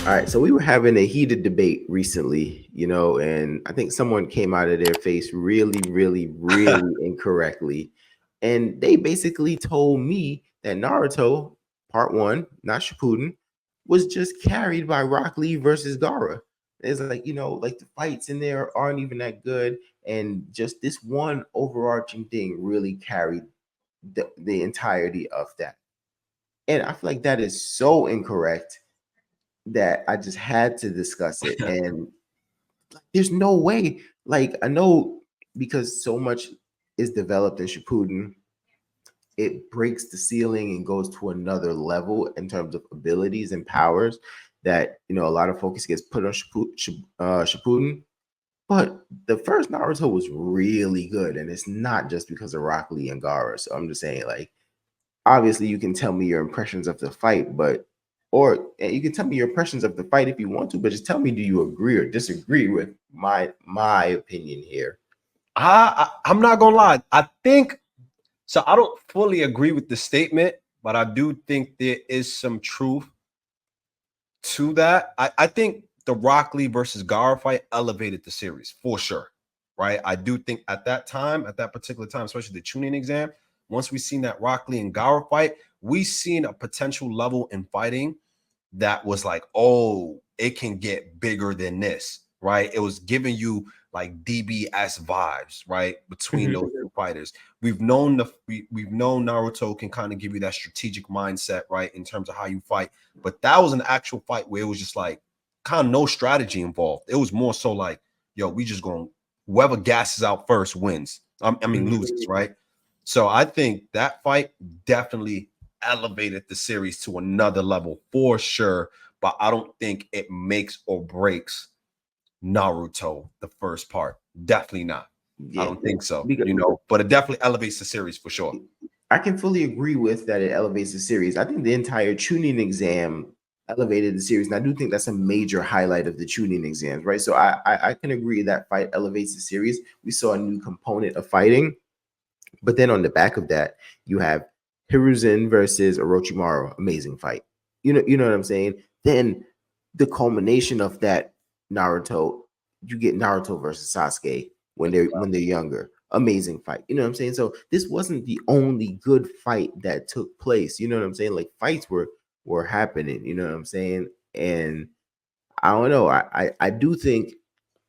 All right, so we were having a heated debate recently, and I think someone came out of their face really, really, really incorrectly. And they basically told me that Naruto, part one, not Shippuden, was just carried by Rock Lee versus Gaara. It's like, like the fights in there aren't even that good. And just this one overarching thing really carried the entirety of that. And I feel like that is so incorrect that I just had to discuss it. And there's no way, like, I know because so much is developed in Shippuden, it breaks the ceiling and goes to another level in terms of abilities and powers that, a lot of focus gets put on Shippuden. But the first Naruto was really good. And it's not just because of Rock Lee and Gaara. So I'm just saying, like, obviously you can tell me your impressions of the fight, but you can tell me your impressions of the fight if you want to, but just tell me, do you agree or disagree with my opinion here? I'm not gonna lie. I think so. I don't fully agree with the statement, but I do think there is some truth to that. I think the Rock Lee versus Gaara fight elevated the series for sure. Right. I do think at that time, at that particular time, especially the tuning exam, once we seen that Rock Lee and Gaara fight, we seen a potential level in fighting that was like, oh, it can get bigger than this, right? It was giving you like DBS vibes, right? Between those two fighters. We've known we've known Naruto can kind of give you that strategic mindset, right? In terms of how you fight. But that was an actual fight where it was just like kind of no strategy involved. It was more so like, yo, we just going, whoever gasses out first wins. I mean, loses, right? So I think that fight definitely elevated the series to another level for sure, but I don't think it makes or breaks Naruto, the first part. Definitely not. I Yeah, don't think so, because but it definitely elevates the series for sure. I can fully agree with that. It elevates the series. I think the entire tuning exam elevated the series, and I do think that's a major highlight of the tuning exams, right? So I can agree that fight elevates the series. We saw a new component of fighting. But then on the back of that, you have Hiruzen versus Orochimaru, amazing fight. You know what I'm saying? Then the culmination of that Naruto, you get Naruto versus Sasuke when they're younger. Amazing fight. You know what I'm saying? So this wasn't the only good fight that took place. You know what I'm saying? Like fights were happening, you know what I'm saying? And I don't know. I do think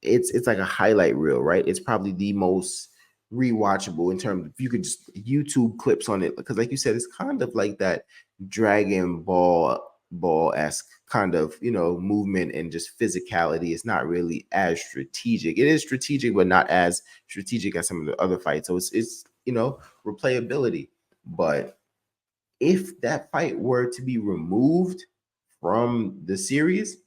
it's like a highlight reel, right? It's probably the most rewatchable in terms of you could just YouTube clips on it because, like you said, it's kind of like that Dragon Ball esque kind of movement and just physicality. It's not really as strategic. It is strategic, but not as strategic as some of the other fights. So it's replayability. But if that fight were to be removed from the series,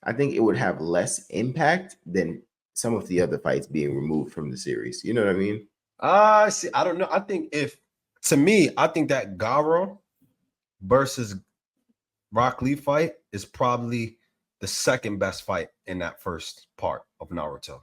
I think it would have less impact than some of the other fights being removed from the series. You know what I mean? See, I don't know. I think to me, I think that Gaara versus Rock Lee fight is probably the second best fight in that first part of Naruto.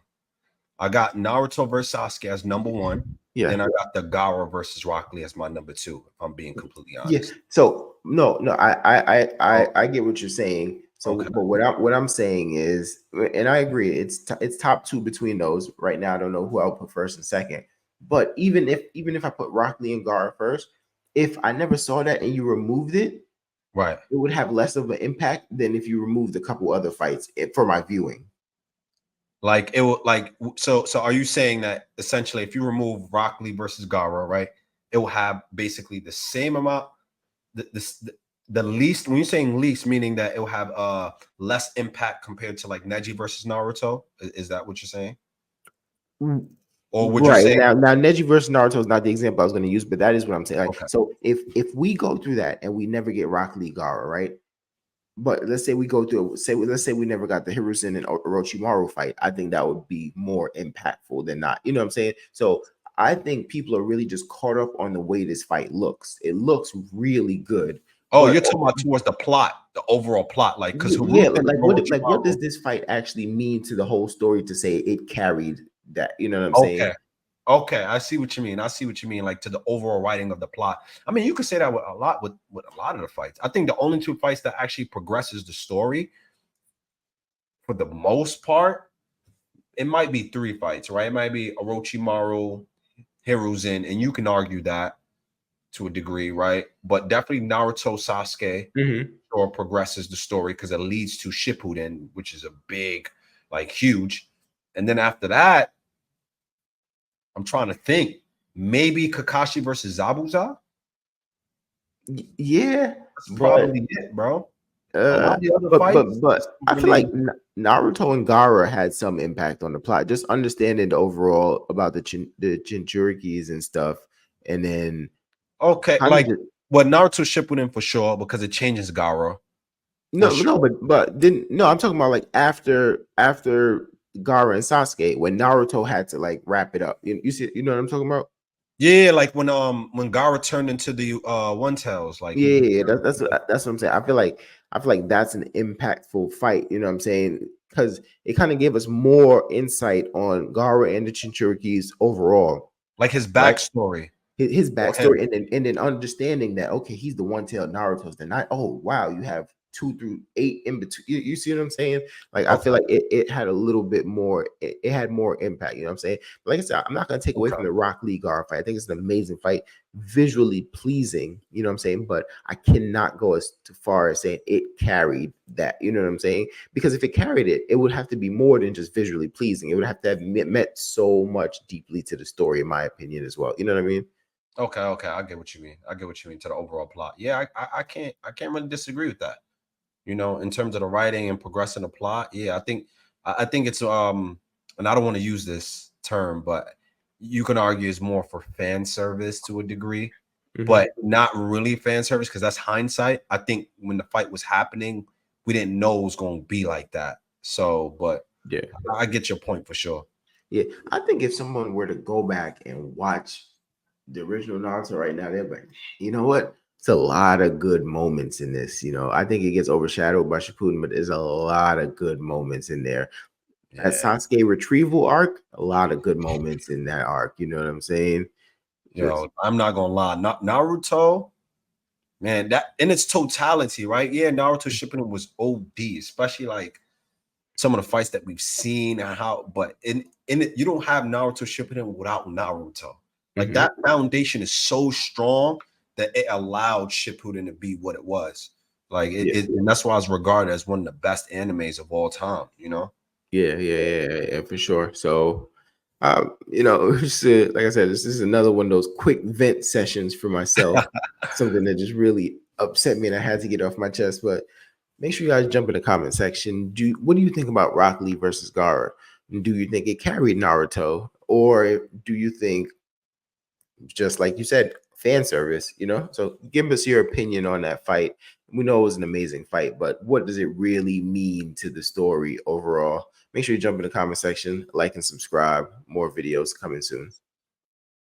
I got Naruto versus Sasuke as number one. Yeah. Then I got the Gaara versus Rock Lee as my number two, if I'm being completely Yeah. honest. So no, I get what you're saying. So, Okay. but what I'm saying is, and I agree, it's top two between those right now. I don't know who I'll put first and second, but even if I put Rock Lee and Gara first, if I never saw that and you removed it, Right. it would have less of an impact than if you removed a couple other fights for my viewing. Like it will so are you saying that essentially if you remove Rock Lee versus Gaara, right, it will have basically the same amount the least, when you're saying least, meaning that it will have less impact compared to like Neji versus Naruto? Is that what you're saying? Or would you Right say now, Neji versus Naruto is not the example I was going to use, but that is what I'm saying. Like, okay. so if we go through that and we never get Rock Lee Gara, right? But let's say we go through, let's say we never got the Hiruzen and Orochimaru fight. I think that would be more impactful than not. You know what I'm saying? So I think people are really just caught up on the way this fight looks. It looks really good, Oh, but you're talking about towards the plot, the overall plot, like because yeah, Haruka but and what does Orochimaru. this fight actually mean to the whole story to say it carried that? You know what I'm saying? Okay. Okay, I see what you mean. I see what you mean, like to the overall writing of the plot. I mean, you could say that with a lot of the fights. I think the only two fights that actually progresses the story for the most part, it might be 3 fights, right? It might be Orochimaru, Hiruzen, and you can argue that to a degree, right? But definitely Naruto Sasuke Mhm. or progresses the story because it leads to Shippuden, which is a big, like huge. And then after that, I'm trying to think. Maybe Kakashi versus Zabuza. Yeah, That's but probably it, bro. A lot uh, of the other but fights, but just but I feel like really Naruto and Gaara had some impact on the plot. Just understanding the overall about the Jinchurikis and stuff, and then okay. kind of Like what Naruto Shippuden for sure because it changes Gaara. no, That's no, true. but didn't no. I'm talking about like after Gaara and Sasuke when Naruto had to like wrap it up. You see, you know what I'm talking about? Yeah, like when Gaara turned into the one tails, like Yeah, he yeah, yeah, turned into that's what I'm saying. I feel like that's an impactful fight. You know what I'm saying? Because it kind of gave us more insight on Gaara and the Chinchurikis overall, like his right? backstory His for backstory him. and then understanding that okay, he's the one tailed Naruto's the night. Oh wow, you have 2 through 8 in between. You see what I'm saying? Like I feel Okay, like it had a little bit more. It had more impact. You know what I'm saying? But like I said, I'm not gonna take away okay, from the Rock Lee Gar fight. I think it's an amazing fight, visually pleasing. You know what I'm saying? But I cannot go as too far as saying it carried that. You know what I'm saying? Because if it carried it, it would have to be more than just visually pleasing. It would have to have meant so much deeply to the story, in my opinion, as well. You know what I mean? okay. I get what you mean. I get what you mean to the overall plot. Yeah, I can't really disagree with that. You know, in terms of the writing and progressing the plot. Yeah, I think it's and I don't want to use this term, but you can argue it's more for fan service to a degree, Mhm. but not really fan service because that's hindsight. I think when the fight was happening, we didn't know it was going to be like that. So, but Yeah. I get your point for sure. Yeah. I think if someone were to go back and watch the original Naruto right now, they're like, you know what? It's a lot of good moments in this. You know, I think it gets overshadowed by Shippuden, but there's a lot of good moments in there. That Yeah. Sasuke retrieval arc, a lot of good moments in that arc. You know what I'm saying? Just Yo, I'm not gonna lie. Not Naruto, man, that in its totality, right? Yeah, Naruto Shippuden was OD, especially like some of the fights that we've seen and how, but in it, you don't have Naruto Shippuden without Naruto. Like mhm. that foundation is so strong that it allowed Shippuden to be what it was. Like Yeah. and that's why it's regarded as one of the best animes of all time, you know? Yeah, for sure. So, you know, like I said, this is another one of those quick vent sessions for myself. Something that just really upset me, and I had to get off my chest. But make sure you guys jump in the comment section. What do you think about Rock Lee versus Gaara? Do you think it carried Naruto, or do you think just like you said, fan service? You know, so give us your opinion on that fight. We know it was an amazing fight, but what does it really mean to the story overall? Make sure you jump in the comment section, like and subscribe. More videos coming soon.